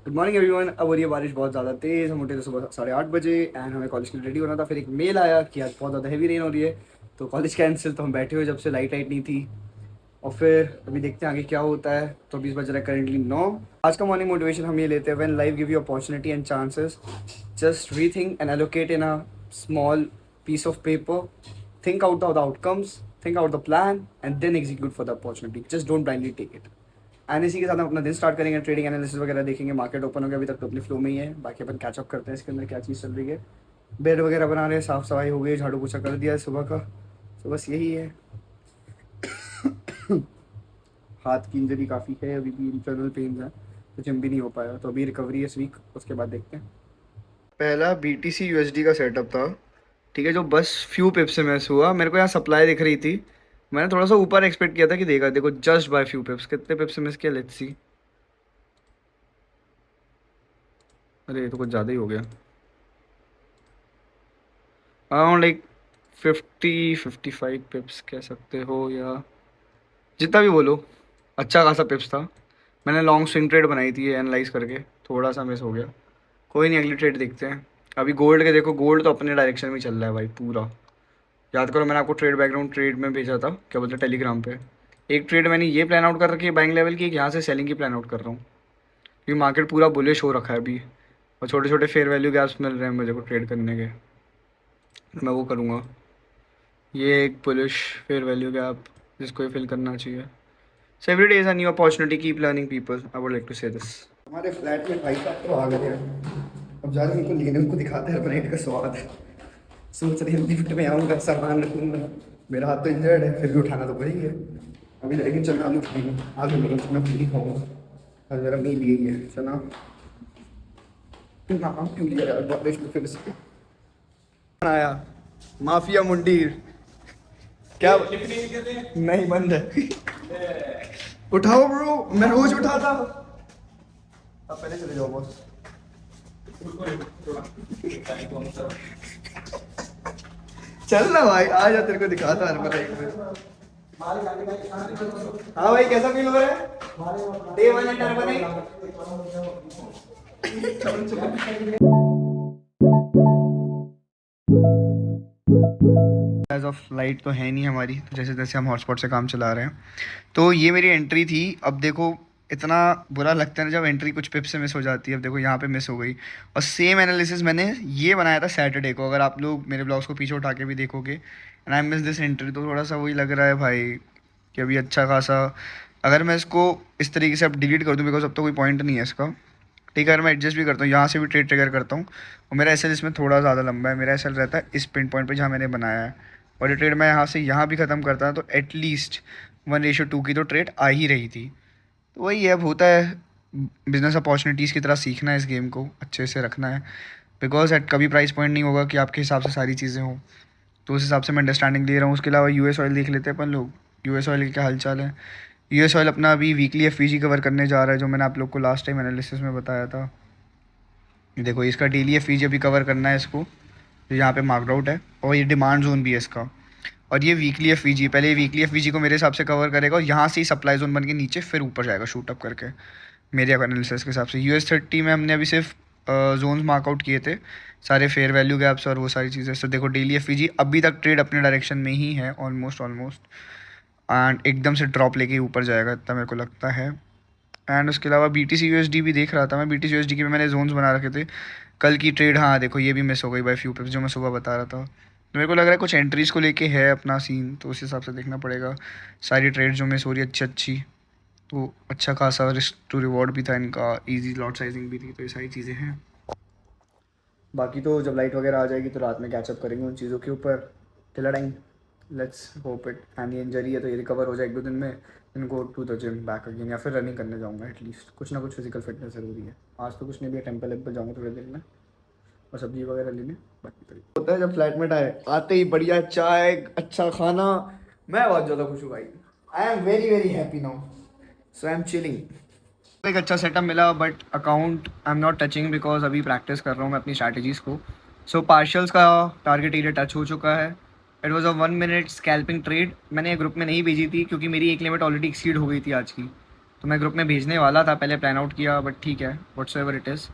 Good morning everyone. अब हो रही है बारिश बहुत ज़्यादा तेज़। हम उठे थे सुबह 8:30 एंड हमें कॉलेज के लिए रेडी होना था। फिर एक मेल आया कि आज बहुत ज़्यादा हैवी रेन हो रही है, तो कॉलेज कैंसिल। तो हम बैठे हुए जब से लाइट नहीं थी। और फिर अभी देखते हैं आगे क्या होता है। तो 20 बज रहा है करेंटली 9। आज का मॉर्निंग मोटिवेशन हम ये लेते हैं, when life give you opportunity and chances, just rethink and allocate in a small piece of paper, think out the outcomes, think out the plan and then execute for the opportunity. Just don't blindly take it. And इसी के साथ हम अपना दिन start करेंगे, trading analysis वगैरह देखेंगे। Market open हो गया, अभी तक तो अपने फ्लो में ही है। बाकी अपन कैचअप करते हैं इसके अंदर क्या चीज़ चल रही है। बेड वगैरह बना रहे हैं, साफ़ सफाई हो गई, झाड़ू पोछा कर दिया है सुबह का। तो बस यही है। हाथ की इंजरी काफ़ी है, अभी भी इंटरनल पेन है, तो जिम भी नहीं हो पाया। तो अभी रिकवरी है इस वीक, उसके बाद देखते हैं। पहला BTC USD का सेटअप था, ठीक है, जो बस फ्यू पिप से मिस हुआ। मेरे को यहाँ सप्लाई दिख रही थी, मैंने थोड़ा सा ऊपर एक्सपेक्ट किया था कि देगा। देखो जस्ट बाय फ्यू पिप्स, कितने पिप्स से मिस किया, लेट्स सी। अरे ये तो कुछ ज़्यादा ही हो गया। अराउंड लाइक 50-55 पिप्स कह सकते हो, या जितना भी बोलो। अच्छा खासा पिप्स था। मैंने लॉन्ग स्विंग ट्रेड बनाई थी एनालाइज करके, थोड़ा सा मिस हो गया। कोई नहीं, अगली ट्रेड देखते हैं। अभी गोल्ड के देखो, गोल्ड तो अपने डायरेक्शन में चल रहा है भाई पूरा। याद करो मैंने आपको ट्रेड बैकग्राउंड ट्रेड में भेजा था, क्या बोलते हैं, टेलीग्राम पे। एक ट्रेड मैंने ये प्लान आउट कर रखी है बाइंग लेवल की, एक यहाँ से सेलिंग की प्लान आउट कर रहा हूँ, क्योंकि मार्केट पूरा बुलिश हो रखा है अभी। और छोटे छोटे फेयर वैल्यू गैप्स मिल रहे हैं मुझे को ट्रेड करने के, तो मैं वो करूँगा। ये एक बुलिश फेयर वैल्यू गैप जिसको ये फिल करना चाहिए। So every day is a new opportunity, keep learning people, I would like to say this. हमारे फ्लैट में भाई साहब तो आ गए हैं। अब जा रहे हैं उनको लेने, उनको दिखाते हैं प्लेट का स्वाद। सोच रही हूँ लिफ्ट में आऊँगा, सामान रखूँगा। मेरा हाथ तो इंजर्ड है, फिर भी उठाना तो पड़ेगा। अभी लेकिन चलना आलू खाएंगे, आलू मेरे मैं पूरी खाऊँगा। आज मेरा मील यही है, चना। नाम क्यों लिया यार बारिश में फिर से आया। माफिया मुंडीर क्या नहीं, बंद है। उठाओ ब्रो, मैं रोज उठाता। अब पहले चले जाओ बॉस। चल ना भाई, आ जा, तेरे को दिखाता हर बार एक बार। हाँ भाई, कैसा फील हो रहा है? डे 1 एंड टर्बन है। एज ऑफ लाइट तो है नहीं हमारी, तो जैसे जैसे हम हॉटस्पॉट से काम चला रहे हैं। तो ये मेरी एंट्री थी। अब देखो इतना बुरा लगता है ना जब एंट्री कुछ पिप से मिस हो जाती है। अब देखो यहाँ पे मिस हो गई। और सेम एनालिसिस मैंने ये बनाया था सैटरडे को, अगर आप लोग मेरे ब्लॉग्स को पीछे उठा के भी देखोगे, and I miss this entry. तो थोड़ा सा वही लग रहा है भाई कि अभी अच्छा खासा, अगर मैं इसको इस तरीके से अब डिलीट कर दूँ, बिकॉज अब तो कोई पॉइंट नहीं है इसका। ठीक है, अगर मैं एडजस्ट भी करता हूँ, यहाँ से भी ट्रेड ट्रिगर करता हूँ, और मेरा एसएल इसमें थोड़ा ज़्यादा लंबा है। मेरा एसएल रहता है इस पिन पॉइंट पे जहाँ मैंने बनाया है, और ये ट्रेड मैं यहाँ से यहाँ भी ख़त्म करता तो एटलीस्ट 1:2 की तो ट्रेड आ ही रही थी। तो वही है, अब होता है बिजनेस अपॉर्चुनिटीज़ की तरह सीखना है, इस गेम को अच्छे से रखना है। बिकॉज एट कभी प्राइस पॉइंट नहीं होगा कि आपके हिसाब से सारी चीज़ें हों। तो उस हिसाब से मैं अंडरस्टैंडिंग दे रहा हूँ। उसके अलावा यूएस ऑयल देख लेते हैं अपन लोग। यूएस ऑयल की क्या हालचाल है? यूएस ऑयल अपना अभी वीकली एफवीजी कवर करने जा रहा है, जो मैंने आप लोग को लास्ट टाइम एनालिसिस में बताया था। देखो इसका डेली एफवीजी अभी कवर करना है इसको, जो यहाँ पे मार्क्ड आउट है, और ये डिमांड जोन भी है इसका। और ये वीकली एफवीजी, पहले वीकली एफवीजी को मेरे हिसाब से कवर करेगा, और यहाँ से ही सप्लाई जोन बन के नीचे फिर ऊपर जाएगा शूट अप करके, मेरे एनालिसिस के हिसाब से। US30 में हमने अभी सिर्फ जोन्स मार्कआउट किए थे, सारे फेयर वैल्यू गैप्स और वो सारी चीज़ें। तो देखो डेली एफवीजी अभी तक ट्रेड अपने डायरेक्शन में ही है ऑलमोस्ट, एंड एकदम से ड्रॉप लेके ऊपर जाएगा इतना मेरे को लगता है। एंड उसके अलावा BTC USD भी देख रहा था मैं। BTC USD के भी मैंने जोन्स बना रखे थे कल की ट्रेड। हाँ देखो ये भी मिस हो गई बाय फ्यू पिप्स, जो मैं सुबह बता रहा था। तो मेरे को लग रहा है कुछ एंट्रीज़ को लेके है अपना सीन, तो उस हिसाब से देखना पड़ेगा। सारी ट्रेड जो मिस हो रही है अच्छी, तो अच्छा खासा रिस्क टू रिवॉर्ड भी था इनका, ईजी लॉट साइजिंग भी थी, तो ये सारी चीज़ें हैं। बाकी तो जब लाइट वगैरह आ जाएगी तो रात में कैचअप करेंगे उन चीज़ों के ऊपर। Till time let's hope it. And ये इंजरी है तो ये रिकवर हो जाए 1-2 दिन में, then go to the gym back again, या फिर रनिंग करने जाऊँगा। एटलीस्ट कुछ ना कुछ फिजिकल फिटनेस ज़रूरी है। आज तो कुछ नहीं भी, टेम्पल वेम्पल जाऊँगा थोड़ी देर में, और सब्जी वगैरह लेने। बाकी तो होता है जब फ्लैटमेट आए, आते ही बढ़िया चाय, अच्छा खाना। मैं बहुत ज़्यादा खुश हूँ भाई। I am very very happy now, so I am chilling. एक अच्छा सेटअप मिला, but account I am not touching, because अभी प्रैक्टिस कर रहा हूँ मैं अपनी स्ट्रैटेजीज़ को। सो पार्शल्स का टारगेट एरिया टच हो चुका है। It was a 1 minute scalping trade. मैंने ग्रुप में नहीं भेजी थी क्योंकि मेरी एक लिमिट ऑलरेडी एक्सीड हो गई थी आज की। तो मैं ग्रुप में भेजने वाला था, पहले प्लान आउट किया, बट ठीक है, whatsoever it is.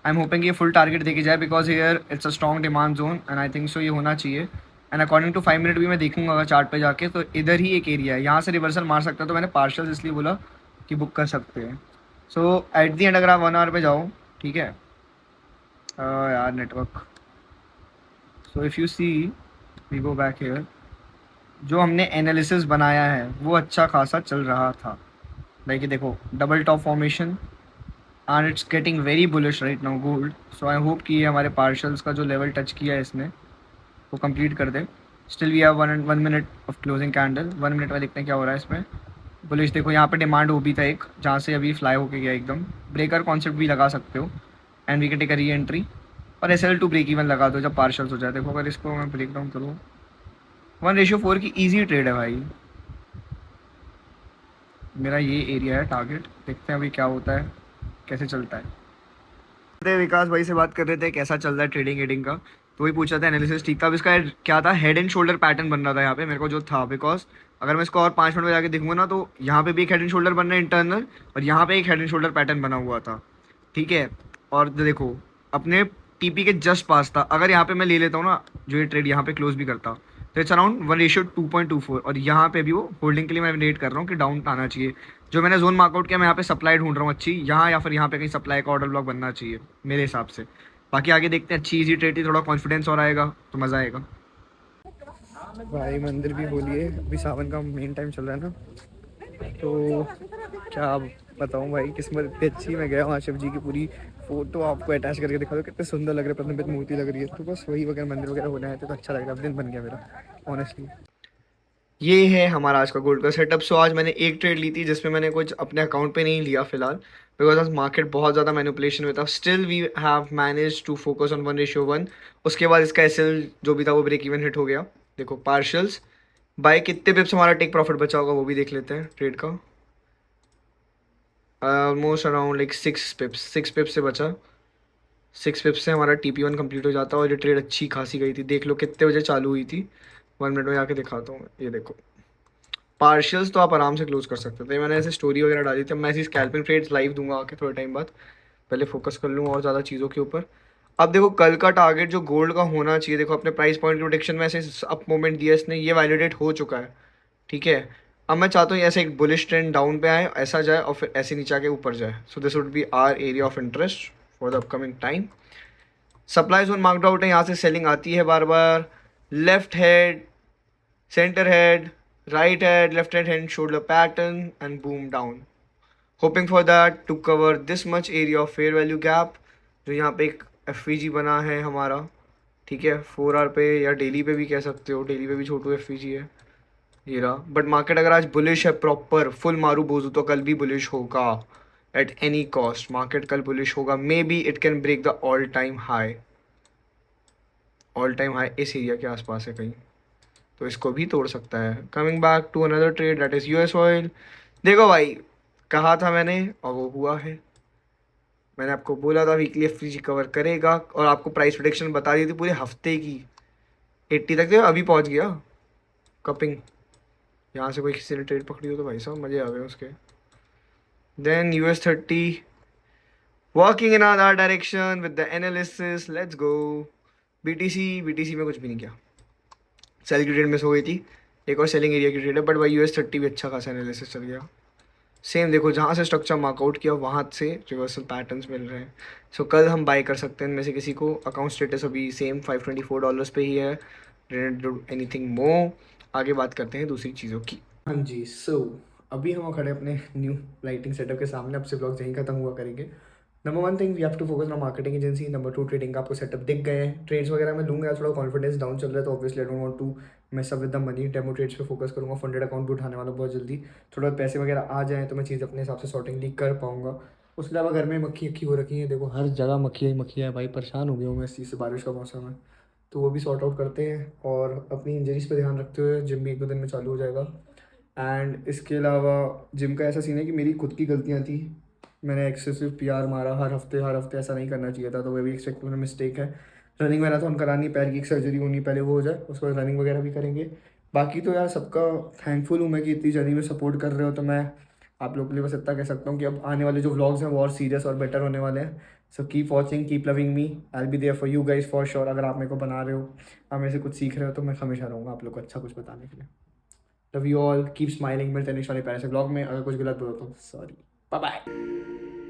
I am hoping ये फुल टारगेट देके जाए, because here it's a strong demand zone and I think so ये होना चाहिए। एंड अकॉर्डिंग टू 5 मिनट भी मैं देखूंगा अगर चार्ट पे जाके, तो इधर ही एक एरिया है, यहाँ से रिवर्सल मार सकता है, तो मैंने पार्शल इसलिए बोला कि बुक कर सकते हैं। सो एट दी एंड अगर आप 1 आवर पे जाओ, ठीक है यार network. So if you see, we go back here, जो हमने एनालिसिस बनाया है वो अच्छा खासा चल रहा था। लाइक ये देखो, double top formation and it's getting very bullish right now gold. So I hope कि ये हमारे पार्शल्स का जो लेवल टच किया है इसने वो कंप्लीट कर दे। Still we have 1 minute of closing candle, 1 minute में देखते हैं क्या हो रहा है इसमें। बुलिश देखो, यहाँ पे डिमांड हो भी था एक, जहाँ से अभी फ्लाई होके गया एकदम। ब्रेकर कॉन्सेप्ट भी लगा सकते हो and we can take a re entry, और SL टू ब्रेक इवन लगा दो जब पार्शल्स हो जाए। देखो अगर इसको मैं ब्रेक डाउन करूँ, 1:4 की ईजी ट्रेड है भाई। मेरा ये एरिया है टारगेट, देखते हैं अभी क्या होता है, कैसे चलता है। विकास भाई से बात कर रहे थे कैसा चल रहा है ट्रेडिंग एडिंग का, तो वही पूछा था, एनालिसिस ठीक था। अब इसका क्या था, हेड एंड शोल्डर पैटर्न बन रहा था यहाँ पे मेरे को जो था, बिकॉज अगर मैं इसको और 5 मिनट में जाके देखूंगा ना, तो यहाँ पे भी एक हेड एंड शोल्डर बन रहा है इंटरनल, और यहाँ पे एक हेड एंड शोल्डर पैटर्न बना हुआ था, ठीक है। और देखो अपने TP के जस्ट पास था, अगर यहाँ पे मैं ले लेता हूँ ना जो ये ट्रेड, यहाँ पे क्लोज भी करता, तो इट्स अराउंड 1:2.24, और यहाँ पे भी वो होल्डिंग के लिए मैं वेट कर रहा हूँ कि डाउन आना चाहिए। जो मैंने जोन मार्कआउट किया, मैं यहाँ पे सप्लाई ढूंढ रहा हूँ अच्छी, यहाँ या फिर यहाँ पे कहीं सप्लाई का ऑर्डर ब्लॉक बनना चाहिए मेरे हिसाब से। बाकी आगे देखते हैं, अच्छी इजी ट्रेड थी, थोड़ा कॉन्फिडेंस और आएगा तो मज़ा आएगा। भाई मंदिर भी बोलिए, अभी सावन का मेन टाइम चल रहा है ना, तो क्या बताऊँ भाई, किस्मत इतनी अच्छी, मैं गया वहाँ शिव जी की पूरी फोटो आपको अटैच करके दिखा दो, कितने सुंदर लग रहे हैं, प्रतिबिंबित मूर्ति लग रही है। तो बस वही वगैरह मंदिर वगैरह होने आए थे, तो अच्छा लग रहा है, अब दिन बन गया मेरा ऑनेस्टली। ये है हमारा आज का गोल्ड का सेटअप। सो आज मैंने एक ट्रेड ली थी जिसमें मैंने कुछ अपने अकाउंट पे नहीं लिया फिलहाल, बिकॉज आज मार्केट बहुत ज़्यादा मैनिपुलेशन में था। Still we have manage to focus on 1:1। उसके बाद इसका SL जो भी था वो ब्रेक इवन हिट हो गया। देखो पार्शल्स बाय कितने पिप्स हमारा टेक प्रॉफिट बचा होगा वो भी देख लेते हैं ट्रेड का। ऑलमोस्ट अराउंड लाइक 6 पिप्स से बचा। 6 पिप्स से हमारा TP1 कंप्लीट हो जाता है, और ये ट्रेड अच्छी खासी गई थी। देख लो कितने बजे चालू हुई थी, 1 मिनट में जाके दिखाता हूँ। ये देखो पार्शियल्स तो आप आराम से क्लोज कर सकते थे, मैंने ऐसे स्टोरी वगैरह डाली थी। मैं ऐसी स्कैल्पिंग ट्रेड्स लाइव दूंगा आके थोड़े टाइम बाद, पहले फोकस कर लूँ और ज़्यादा चीज़ों के ऊपर। अब देखो कल का टारगेट जो गोल्ड का होना चाहिए, देखो अपने प्राइस पॉइंट प्रोटेक्शन में ऐसे अप मोमेंट दिया इसने, ये वैलिडेट हो चुका है, ठीक है। अब मैं चाहता हूँ ऐसे एक बुलिश ट्रेंड डाउन पे आए, ऐसा जाए और फिर ऐसे नीचे आके ऊपर जाए। So this would be our area of interest for the upcoming time. Supply zone marked out है, यहाँ से सेलिंग आती है बार बार। Left head, center head, right head, left hand shoulder pattern and boom down. Hoping for that to cover this much area of fair value gap, जो यहाँ पे एक FVG बना है हमारा, ठीक है। 4 आवर पे या डेली पे भी कह सकते हो, डेली पे भी छोटू FVG है ये रहा। बट मार्केट अगर आज बुलिश है, प्रॉपर फुल मारू बोझू, तो कल भी बुलिश होगा एट एनी कॉस्ट। मार्केट कल बुलिश होगा, maybe it can break the all time high. All time high इस एरिया के आसपास है कहीं, तो इसको भी तोड़ सकता है। Coming back to another trade that is US oil. देखो भाई कहा था मैंने और वो हुआ है। मैंने आपको बोला था वीकली FVG कवर करेगा, और आपको प्राइस प्रोडिक्शन बता दी थी पूरे हफ्ते की। 80 तक अभी पहुंच गया कपिंग। यहाँ से कोई किसी ने ट्रेड पकड़ी हो तो भाई साहब मज़े आ गए उसके। Then US30 working in other direction with the analysis, let's go. BTC में कुछ भी नहीं किया, सेल की ट्रेड मिस हो गई थी, एक और सेलिंग एरिया की ट्रेड है, बट भाई US30 भी अच्छा खासा एनालिसिस चल गया। सेम देखो जहाँ से स्ट्रक्चर मार्कआउट किया वहाँ से रिवर्सल पैटर्न्स मिल रहे हैं। सो कल हम बाय कर सकते हैं इनमें से किसी को। अकाउंट स्टेटस अभी सेम $524 पे ही है, डिडंट डू एनीथिंग मोर। आगे बात करते हैं दूसरी चीज़ों की। हाँ जी, सो अभी हम खड़े अपने न्यू लाइटिंग सेटअप के सामने, अब से ब्लॉग यहीं खत्म हुआ करेंगे। Number 1 thing we have to focus on marketing agency. Number 2 trading का आपको सेटअप दिख गए हैं, ट्रेड्स वगैरह मैं लूँगा, थोड़ा कॉन्फिडेंस डाउन चल रहा है, तो obviously I don't want to mess up with the money. Demo trades पे फोकस करूँगा, फंडेड अकाउंट भी उठाने वाला बहुत जल्दी। थोड़ा पैसे वगैरह आ जाएँ तो मैं चीज़ अपने हिसाब से सॉर्टिंगली कर पाऊँगा। उसके अलावा घर में मक्खी अक्खी हो रखी है, देखो हर जगह मक्खियाँ ही मक्खियाँ है भाई, परेशान हो गया हूँ मैं इस चीज़ से, बारिश का मौसम है, तो वो भी सॉर्ट आउट करते हैं। और अपनी इंजरीज पे ध्यान रखते हुए जिम भी 1-2 दिन में चालू हो जाएगा। एंड इसके अलावा जिम का ऐसा सीन है कि मेरी खुद की गलतियाँ थी, मैंने एक्सेसिव PR मारा हर हफ्ते, ऐसा नहीं करना चाहिए था, तो वो भी एक्सपेक्ट मेरा मिस्टेक है। रनिंग मैराथन करानी, पैर की एक सर्जरी होनी, पहले वो हो जाए, उसके बाद रनिंग वगैरह भी करेंगे। बाकी तो यार सबका थैंकफुल हूँ मैं कि इतनी जर्नी में सपोर्ट कर रहे हो, तो मैं आप लोग के लिए बस इतना कह सकता हूँ कि अब आने वाले जो व्लॉग्स हैं वो और सीरियस और बेटर होने वाले हैं। So keep watching, keep loving me, I will be there for you guys for sure. अगर आप मेरे को बना रहे हो, आप मेरे से कुछ सीख रहे हो, तो मैं हमेशा रहूँगा आप लोग को अच्छा कुछ बताने के लिए। Love you all, keep smiling. मिलते हैं नेक्स्ट वाले प्यारे से ब्लॉग में। अगर कुछ गलत बोला तो सॉरी, बाय बाय।